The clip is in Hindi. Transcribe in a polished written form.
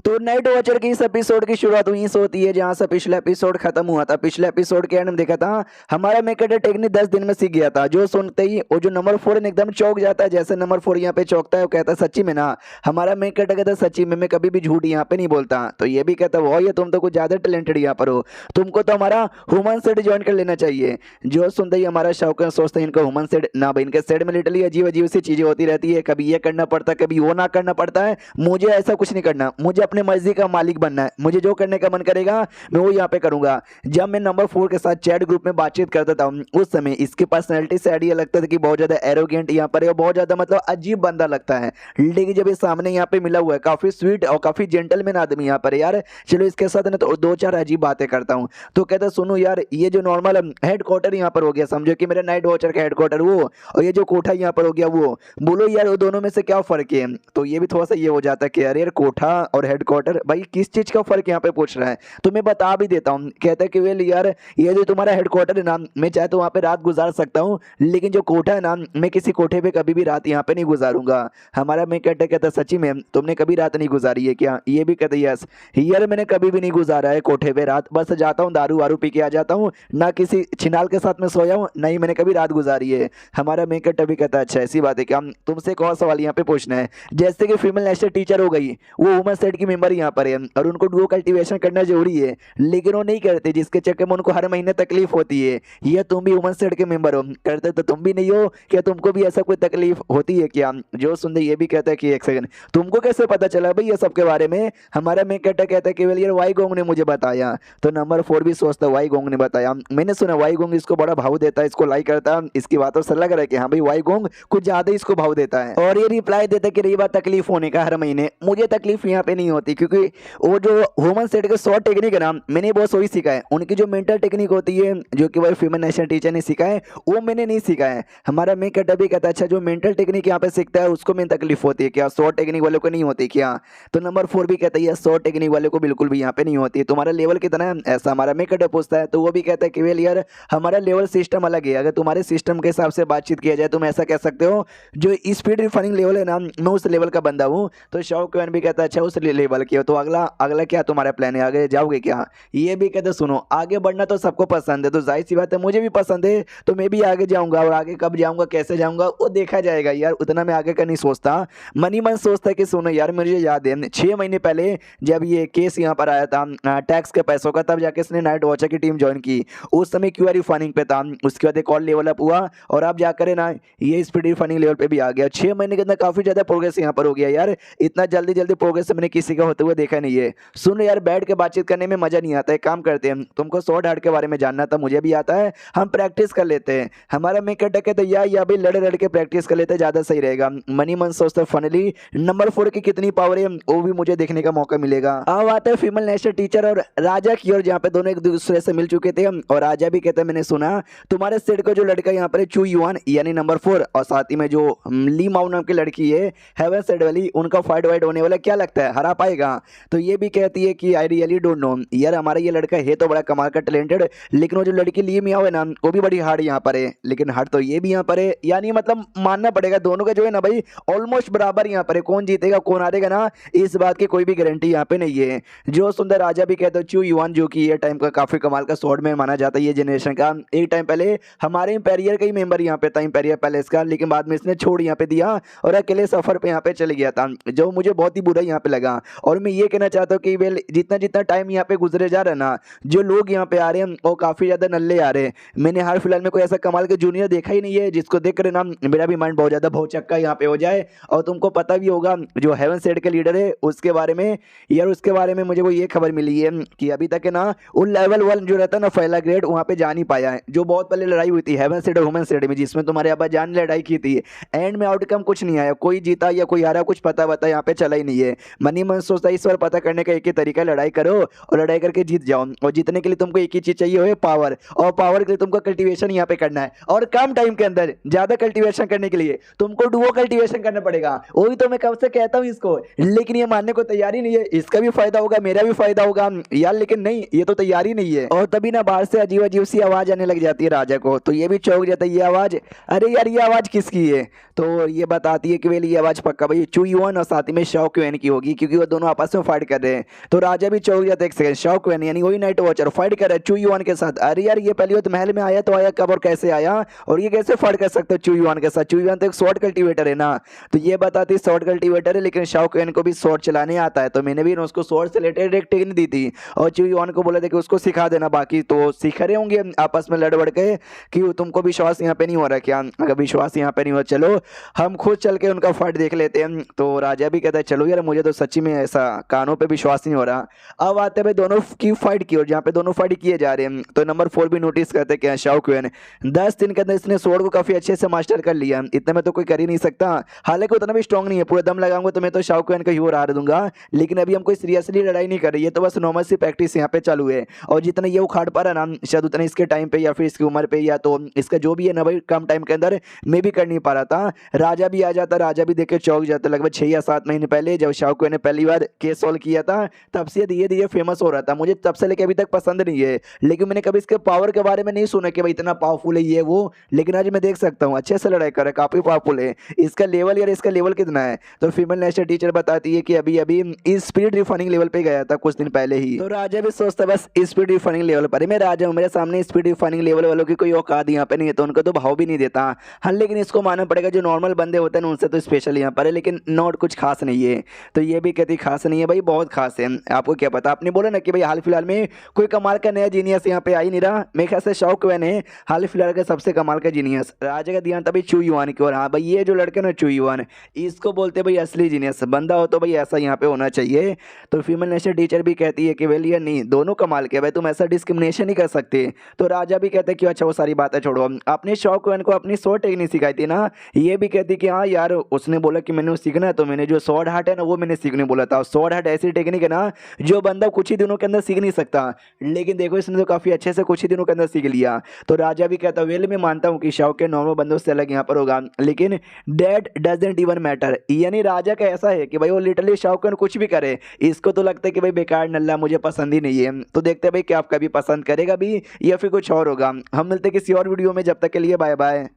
तो नाइट वॉचर की इस एपिसोड की शुरुआत वहीं से होती है जहां से पिछला एपिसोड खत्म हुआ था। पिछले एपिसोड के एंड में देखा था हमारा मेकअप टेक्निक 10 दिन में सीख गया था। जो सुनते ही वो जो नंबर 4 एकदम चौंक जाता है, जैसे नंबर 4 यहाँ पे चौंकता है, वो कहता है सच्ची में ना हमारा मेकअप कहता है सच्ची में मैं कभी भी झूठ यहाँ पे नहीं बोलता। तो ये भी कहता है वो ये तुम तो कुछ ज्यादा टैलेंटेड यहाँ पर हो, तुमको तो हमारा ह्यूमन सेट ज्वाइन कर लेना चाहिए। जो सुनते ही हमारा शौकन सोचते हैं इनका ह्यूमन सेट ना भाई, इनके सेट में लिटरली अजीब अजीब सी चीजें होती रहती है, कभी ये करना पड़ता है कभी वो ना करना पड़ता है। मुझे ऐसा कुछ नहीं करना, मुझे अपने मर्जी का मालिक बनना है, मुझे जो करने का मन करेगा मैं वो यहाँ पे करूंगा। जब मैं नंबर 4 के साथ चैट ग्रुप में बातचीत करता था उस समय इसकी पर्सनैलिटी से आइडिया लगता था कि बहुत ज्यादा एरोगेंट यहाँ पर है, बहुत ज्यादा मतलब अजीब बंदा लगता है। लेकिन जब ये सामने यहाँ पे मिला हुआ है काफी स्वीट और काफी जेंटलमैन आदमी यहाँ पर है यार, चलो इसके साथ ना तो दो चार अजीब बातें करता हूँ। तो कहता सुनो यार ये जो नॉर्मल हेडक्वार्टर यहाँ पर हो गया, समझो कि मेरे नाइट वॉचर का हेडक्वार्टर वो, और ये जो कोठा यहाँ पर हो गया वो, बोलो यार वो दोनों में से क्या फर्क है। तो ये भी थोड़ा सा ये हो जाता है कि यार कोठा और हेडक्वार्टर भाई किस चीज का फर्क यहाँ पे पूछ रहा है, तो मैं बता भी देता हूँ। कहता है कि वेल यार ये जो तुम्हारा हेडक्वार्टर है ना, मैं चाहे तो वहाँ पे रात गुजार सकता हूँ, लेकिन जो कोठा है ना मैं किसी कोठे पे कभी भी रात यहाँ पे नहीं गुजारूंगा। हमारा मैं कहता सच्ची में तुमने कभी रात नहीं गुजारी है क्या? ये भी कहते यस यार मैंने कभी भी नहीं गुजारा है कोठे पे रात, बस जाता हूँ दारू वारू पी के आ जाता हूँ, ना किसी छिनाल के साथ में सोया हूँ, नहीं मैंने कभी रात गुजारी है। हमारा मेकअप भी कहता है अच्छा ऐसी बात है क्या? तुमसे एक और सवाल यहाँ पे पूछना है, जैसे कि फीमेल नेशनल टीचर हो गई, वो वुमन सेट की मेंबर यहाँ पर है और उनको डुओ कल्टीवेशन करना जरूरी है, लेकिन वो नहीं करते जिसके चक्कर में उनको हर महीने तकलीफ होती है। ये तुम भी वुमन सेट के मेंबर हो, करते तो तुम भी नहीं हो क्या? तुमको भी ऐसा कोई तकलीफ होती है क्या? जो सुनते ये भी कहता है कि एक सेकंड तुमको कैसे पता चला भाई ये सब के बारे में? हमारा मेकअप कहता है कि वेल यार वाई गोंग ने मुझे बताया। तो नंबर 4 भी सोचता वाई गोंग ने बताया, मैंने सुना वाई गोंग इसको बड़ा भाव देता है, इसको लाइक करता है, इसकी बातों से लग रहा है कि हाँ भाई वाई गोंग कुछ ज्यादा ही इसको भाव देता है। और ये रिप्लाई देता है कि रही बात तकलीफ होने का हर महीने, मुझे तकलीफ यहाँ पे नहीं होती क्योंकि वो जो ह्यूमन सेट के शॉर्ट टेक्निक है ना मैंने बस वही सीखा है, उनकी जो मेंटल टेक्निक होती है जो कि वही फीमेल नेशनल टीचर ने सीखा है वो मैंने नहीं सीखा है। हमारा मेकअप भी कहता है अच्छा जो मेंटल टेक्निक यहाँ पे सीखता है उसको में तकलीफ होती है क्या, शॉर्ट टेक्निक वाले को नहीं होती क्या? तो नंबर 4 भी कहता है शॉर्ट टेक्निक वाले को बिल्कुल भी यहाँ पे नहीं होती। तुम्हारा लेवल कितना है ऐसा हमारा मेकअप पूछता है, तो वो भी कहता है कि वेल यार हमारा लेवल सिस्टम अलग है, अगर तुम्हारे सिस्टम के हिसाब से बातचीत किया जाए तुम ऐसा कह सकते हो जो स्पीड रिफाइनिंग लेवल है ना मैं उस लेवल का बंदा हूँ। तो शौक भी कहता है अच्छा उस लेवल की हो, तो अगला अगला क्या तुम्हारा प्लान है, आगे जाओगे क्या? ये भी कहते सुनो आगे बढ़ना तो सबको पसंद है, तो जाहिर सी बात है मुझे भी पसंद है, तो मैं भी आगे जाऊंगा, और आगे कब जाऊंगा कैसे जाऊंगा वो देखा जाएगा यार, उतना मैं आगे का नहीं सोचता। मनी मन सोचता है कि सुनो यार मुझे याद है 6 महीने पहले जब ये केस यहाँ पर आया था टैक्स के पैसों का, तब जाके इसने नाइट वॉचर की टीम ज्वाइन की, उस समय क्यूआर रिफाइनिंग पे था, उसके बाद एक और लेवल अप हुआ और अब जाकर है ना ये स्पीड रिफाइनिंग लेवल पे भी आ गया। 6 महीने के अंदर काफी ज्यादा प्रोग्रेस यहाँ पर हो गया यार, इतना जल्दी जल्दी प्रोग्रेस मैंने किसी का होते हुए देखा नहीं है। सुन यार बैठ के बातचीत करने में मजा नहीं आता है, काम करते हैं, तुमको शॉर्ट हार्ट के बारे में जानना था मुझे भी आता है, हम प्रैक्टिस कर लेते हैं। हमारा मेकअप कहते या भाई लड़ लड़ के प्रैक्टिस कर लेते हैं ज्यादा सही रहेगा। मनी मन सोचता फनली नंबर 4 की कितनी पावर है वो भी मुझे देखने का मौका मिलेगा। अब आता है फीमेल नेशनल टीचर और राजा की ओर, जहाँ पे दोनों एक दूसरे से मिल चुके थे और राजा भी कहते मैंने सुना तुम्हारे सेट का जो लड़का यहाँ पर चू युआन यानी नंबर 4 और साथ ही में जो ली माउ नाम की लड़की है हेवन सेट वाली, उनका फाइट वाइट होने वाला, क्या लगता है हरा पाएगा? तो ये भी कहती है कि आई रियली डोंट नो यार, हमारा ये लड़का है तो बड़ा कमाल का टैलेंटेड, लेकिन वो जो लड़की ली मियाओ है ना वो भी बड़ी हार्ड यहाँ पर है, लेकिन हार्ड तो ये भी यहाँ पर है, यानी मतलब मानना पड़ेगा दोनों का जो है ना भाई ऑलमोस्ट बराबर यहाँ पर है, कौन जीतेगा कौन हारेगा ना इस बात की कोई भी गारंटी यहाँ पे नहीं है। जो सुंदर राजा भी कहते चू युआन जो कि ये टाइम का काफी कमाल का स्वॉर्ड में माना जाता है ये जनरेशन का, एक टाइम पहले हमारे इंपेरियर का ही मेंबर यहाँ पे था, इंपेरियर पैलेस का, लेकिन बाद में इसने छोड़ यहाँ पे दिया और अकेले सफर पे यहाँ पे चले गया था, जो मुझे बहुत ही बुरा यहाँ पे लगा। और मैं ये कहना चाहता हूँ कि वेल जितना जितना टाइम यहाँ पे गुजरे जा रहा है ना, जो लोग यहाँ पे आ रहे हैं वो काफी ज्यादा नल्ले आ रहे हैं। मैंने हाल फिलहाल में कोई ऐसा कमाल के जूनियर देखा ही नहीं है जिसको देख कर ना मेरा भी माइंड बहुत ज्यादा भौचक्का यहाँ पे हो जाए। और तुमको पता भी होगा जो हेवन सेट के लीडर है उसके बारे में यार, उसके बारे में मुझे वो ये खबर मिली है कि अभी तक है ना उन लेवल 1 जो रहता है ना पहला ग्रेड वहाँ पे जा नहीं पाया है, जो बहुत पहले लड़ाई हुई थी हेवन सेट और ह्यूमन सेट में जिसमें तुम्हारे अब्बा जान ने लड़ाई की थी, एंड में आउटकम कुछ नहीं आया, कोई जीता या कोई हारा कुछ पता बता यहाँ पे चला ही नहीं है। मनी मन सोचता है इस बार पता करने का एक ही तरीका, लड़ाई करो और लड़ाई करके जीत जाओ, और जीतने के लिए तुमको एक ही चीज चाहिए हो पावर, और पावर के लिए तुमको कल्टीवेशन यहाँ पे करना है, और कम टाइम के अंदर ज्यादा कल्टीवेशन करने के लिए तुमको डुओ कल्टीवेशन करना पड़ेगा। वही तो मैं कब से कहता हूँ इसको, लेकिन ये मानने को तैयारी नहीं है, इसका भी फायदा होगा मेरा भी फायदा होगा यार, लेकिन नहीं ये तो तैयारी नहीं है। और तभी ना बाहर से अजीब अजीब सी आवाज आने लग जाती है राजा को, तो ये भी चौंक जाता है, ये आवाज अरे यार ये आवाज किसकी है? तो ये बताती है कि वेल ये आवाज पक्का भाई चू युआन और साथ ही में शॉ क्यूएन की होगी, क्योंकि वो दोनों आपस में फाइट कर रहे हैं। तो राजा भी चौंक जाता है। एक सेकंड, शाओकुएन यानी वही नाइट वॉचर फाइट कर रहा है चू युआन के साथ। अरे यार ये पहली बार महल में आया तो आया कब और कैसे आया, और ये कैसे फाइट कर सकता है चू युआन के साथ। चू युआन तो एक स्वॉर्ड कल्टीवेटर है ना, तो ये बताती स्वॉर्ड कल्टीवेटर है, लेकिन शाओकुएन को भी स्वॉर्ड चलाने आता है। तो मैंने भी उसको स्वॉर्ड से रिलेटेड एक टेक्निक दी थी और चू युआन को बोला था कि उसको सिखा देना। बाकी तो सीख रहे होंगे आपस में लड़ बड़ के कि तुमको विश्वास यहाँ पे नहीं हो रहा क्या, अगर विश्वास यहाँ पे नहीं हो चलो हम खुद चल के उनका फाइट देख लेते हैं। तो राजा भी कहता है चलो यार मुझे तो सच्ची में ऐसा कानों पे विश्वास नहीं हो रहा। अब आते हुए दोनों की फाइट की और जहाँ पे दोनों फाइट किए जा रहे हैं। तो नंबर 4 भी नोटिस करते हैं कि शाओकुएन 10 दिन के अंदर इसने स्वॉर्ड को काफी अच्छे से मास्टर कर लिया, इतने में तो कोई कर ही नहीं सकता। हालांकि उतना भी स्ट्रॉन्ग नहीं है, पूरा दम लगाऊंगा तो मैं तो शाओकुएन का ही हार दूंगा, लेकिन अभी हम कोई सीरियसली लड़ाई नहीं कर रही है, तो बस नॉर्मल सी प्रैक्टिस यहाँ पे चालू है। और जितना ये उखाड़ पा रहा ना शायद उतना इसके टाइम पे या फिर इसकी उम्र पे या तो इसका जो भी है ना भाई कम टाइम के अंदर मैं भी कर नहीं पा रहा था। राजा भी आ जाता, राजा भी देख के चौंक जाता। लगभग 6 या 7 महीने पहले जब शाओकुएन ने पहली बार केस सॉल्व किया था तब से धीरे धीरे फेमस हो रहा था। मुझे तब से लेकर अभी तक पसंद नहीं है, लेकिन मैंने कभी इसके पावर के बारे में नहीं सुना कि भाई इतना पावरफुल है ये वो, लेकिन आज मैं देख सकता हूँ अच्छे से लड़ाई कर रहा है, काफी पावरफुल है। इसका लेवल यार इसका लेवल कितना है, तो फीमेल नेशनल टीचर बताती है कि अभी अभी इस स्पीड रिफाइनिंग लेवल पे गया था कुछ दिन पहले ही। तो राजा भी सोचता बस स्पीड रिफाइनिंग लेवल पर मैं राजा हूँ, मेरे सामने स्पीड रिफाइनिंग लेवल वालों की कोई औकात यहाँ पे नहीं है, तो उनको तो भाव भी नहीं देता। हाँ लेकिन इसको मानना पड़ेगा जो नॉर्मल बंदे होते हैं उनसे तो स्पेशल यहाँ पर है, लेकिन नोट कुछ खास नहीं है। तो ये भी कहती खास नहीं है भाई, बहुत खास है। आपको क्या पता, आपने बोला ना कि भाई हाल फिलहाल में कोई कमाल का नया जीनियस यहाँ पे आ ही नहीं रहा। मेरे ख्याल से शाओकुएन है हाल फिलहाल का सबसे कमाल का जीनियस। राजा का ध्यान तभी चू युआन की ओर। हाँ भाई ये जो लड़के ना चू युआन, इसको बोलते भाई असली जीनियस। बंदा हो तो भाई ऐसा यहाँ पे होना चाहिए। तो फीमेल नेशनल टीचर भी कहती है कि वेल ये नहीं दोनों कमाल के भाई, तुम ऐसा डिस्क्रिमिनेशन नहीं कर सकते। तो राजा भी कहते कि अच्छा वो सारी बातें छोड़ो, अपने शाओकुएन को अपनी स्वॉर्ड टेक्निक सिखाई थी ना। ये भी कहती कि हाँ यार उसने बोला कि मैंने सीखना है, तो मैंने जो स्वॉर्ड हार्ट है ना वो मैंने सीखने बोला था। स्वॉर्ड हार्ट ऐसी टेक्निक है ना जो बंदा कुछ ही दिनों के अंदर सीख नहीं सकता, लेकिन देखो इसने तो काफी अच्छे से कुछ ही दिनों के अंदर सीख लिया। तो राजा भी कहता वेल मैं मानता हूँ कि शाओकुएन नॉर्मल बंदों से अलग यहाँ पर होगा, लेकिन दैट डजंट इवन मैटर। यानी राजा का ऐसा है कि भाई वो लिटरली शाओकुएन कुछ भी करे इसको तो लगता है कि भाई बेकार नल्ला मुझे पसंद ही नहीं है। तो देखते हैं भाई कि आप कभी पसंद करेगा भी या फिर कुछ और होगा। हम मिलते किसी और वीडियो में, जब तक के लिए बाय बाय।